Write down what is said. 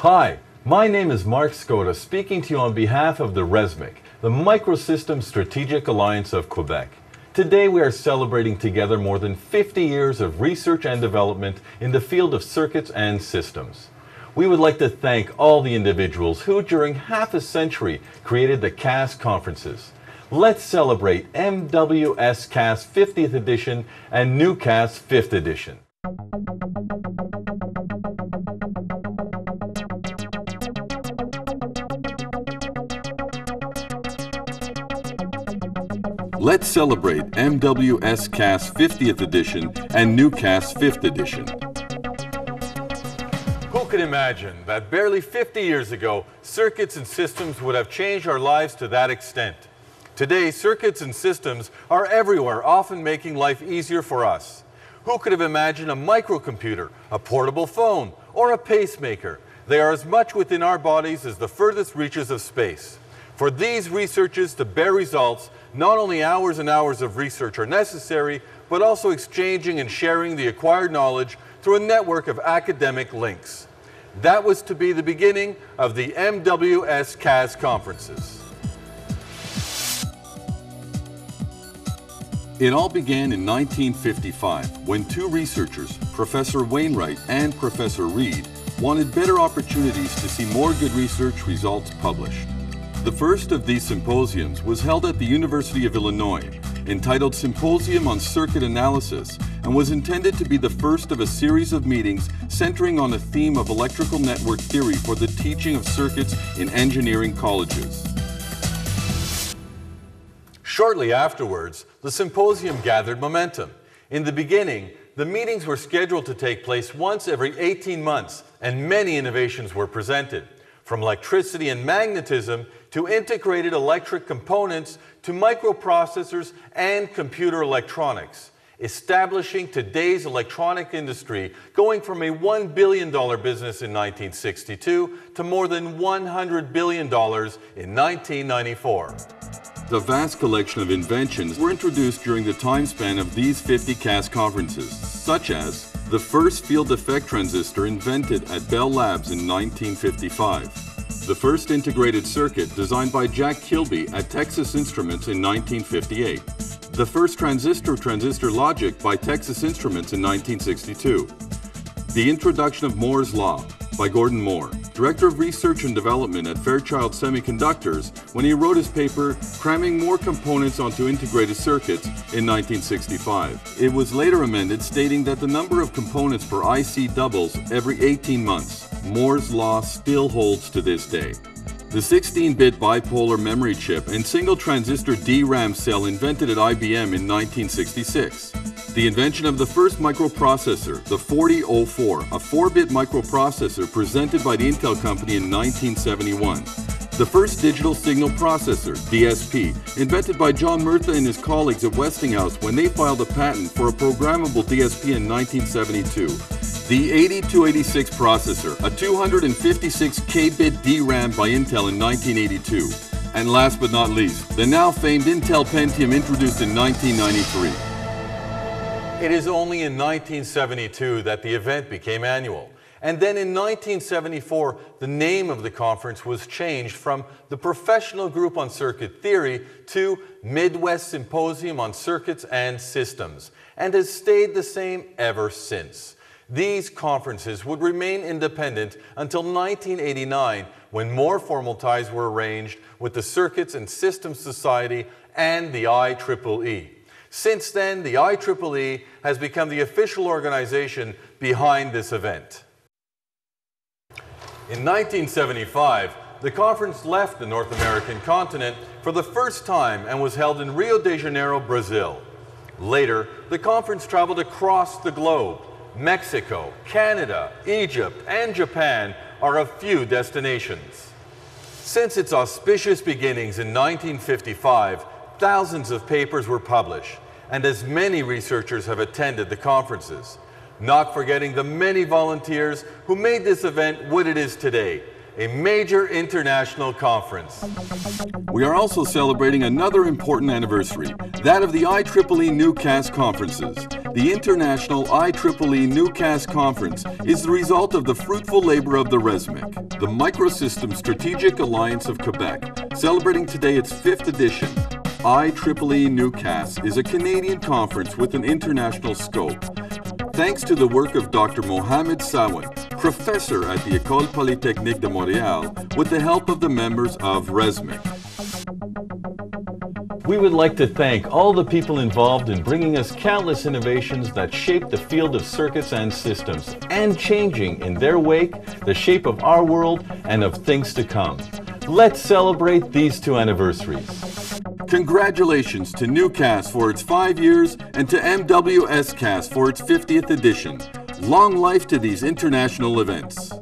Hi, my name is Mark Skoda, speaking to you on behalf of the ReSMiQ, the Microsystems Strategic Alliance of Quebec. Today we are celebrating together more than 50 years of research and development in the field of circuits and systems. We would like to thank all the individuals who, during half a century, created the CAS conferences. Let's celebrate MWSCAS 50th edition and NEWCAS 5th edition. Let's celebrate MWSCAS 50th edition and NEWCAS 5th edition. Who could imagine that barely 50 years ago, circuits and systems would have changed our lives to that extent? Today, circuits and systems are everywhere, often making life easier for us. Who could have imagined a microcomputer, a portable phone, or a pacemaker? They are as much within our bodies as the furthest reaches of space. For these researchers to bear results, not only hours and hours of research are necessary, but also exchanging and sharing the acquired knowledge through a network of academic links. That was to be the beginning of the MWSCAS conferences. It all began in 1955 when two researchers, Professor Wainwright and Professor Reed, wanted better opportunities to see more good research results published. The first of these symposiums was held at the University of Illinois, entitled Symposium on Circuit Analysis, and was intended to be the first of a series of meetings centering on a theme of electrical network theory for the teaching of circuits in engineering colleges. Shortly afterwards, the symposium gathered momentum. In the beginning, the meetings were scheduled to take place once every 18 months, and many innovations were presented, from electricity and magnetism to integrated electric components to microprocessors and computer electronics, establishing today's electronic industry, going from a $1 billion business in 1962 to more than $100 billion in 1994. The vast collection of inventions were introduced during the time span of these 50 CAS conferences, such as the first field effect transistor invented at Bell Labs in 1955, the first integrated circuit designed by Jack Kilby at Texas Instruments in 1958, the first transistor logic by Texas Instruments in 1962, the introduction of Moore's Law by Gordon Moore, Director of Research and Development at Fairchild Semiconductors, when he wrote his paper Cramming More Components onto Integrated Circuits in 1965. It was later amended stating that the number of components per IC doubles every 18 months. Moore's Law still holds to this day. The 16-bit bipolar memory chip and single transistor DRAM cell invented at IBM in 1966. The invention of the first microprocessor, the 4004, a 4-bit microprocessor presented by the Intel Company in 1971. The first digital signal processor, DSP, invented by John Murtha and his colleagues at Westinghouse when they filed a patent for a programmable DSP in 1972. The 8286 processor, a 256 K-bit DRAM by Intel in 1982. And last but not least, the now famed Intel Pentium introduced in 1993. It is only in 1972 that the event became annual. And then in 1974, the name of the conference was changed from the Professional Group on Circuit Theory to Midwest Symposium on Circuits and Systems, and has stayed the same ever since. These conferences would remain independent until 1989, when more formal ties were arranged with the Circuits and Systems Society and the IEEE. Since then, the IEEE has become the official organization behind this event. In 1975, the conference left the North American continent for the first time and was held in Rio de Janeiro, Brazil. Later, the conference traveled across the globe. Mexico, Canada, Egypt, and Japan are a few destinations. Since its auspicious beginnings in 1955, thousands of papers were published, and as many researchers have attended the conferences. Not forgetting the many volunteers who made this event what it is today, a major international conference. We are also celebrating another important anniversary, that of the IEEE NEWCAS conferences. The International IEEE NEWCAS Conference is the result of the fruitful labor of the ReSMiQ, the Microsystem Strategic Alliance of Quebec, celebrating today its 5th edition. IEEE NEWCAS is a Canadian conference with an international scope. Thanks to the work of Dr. Mohamed Sawan, professor at the École Polytechnique de Montreal, with the help of the members of ReSMiQ. We would like to thank all the people involved in bringing us countless innovations that shape the field of circuits and systems, and changing in their wake the shape of our world and of things to come. Let's celebrate these 2 anniversaries. Congratulations to NEWCAS for its 5 years and to MWSCAS for its 50th edition. Long life to these international events.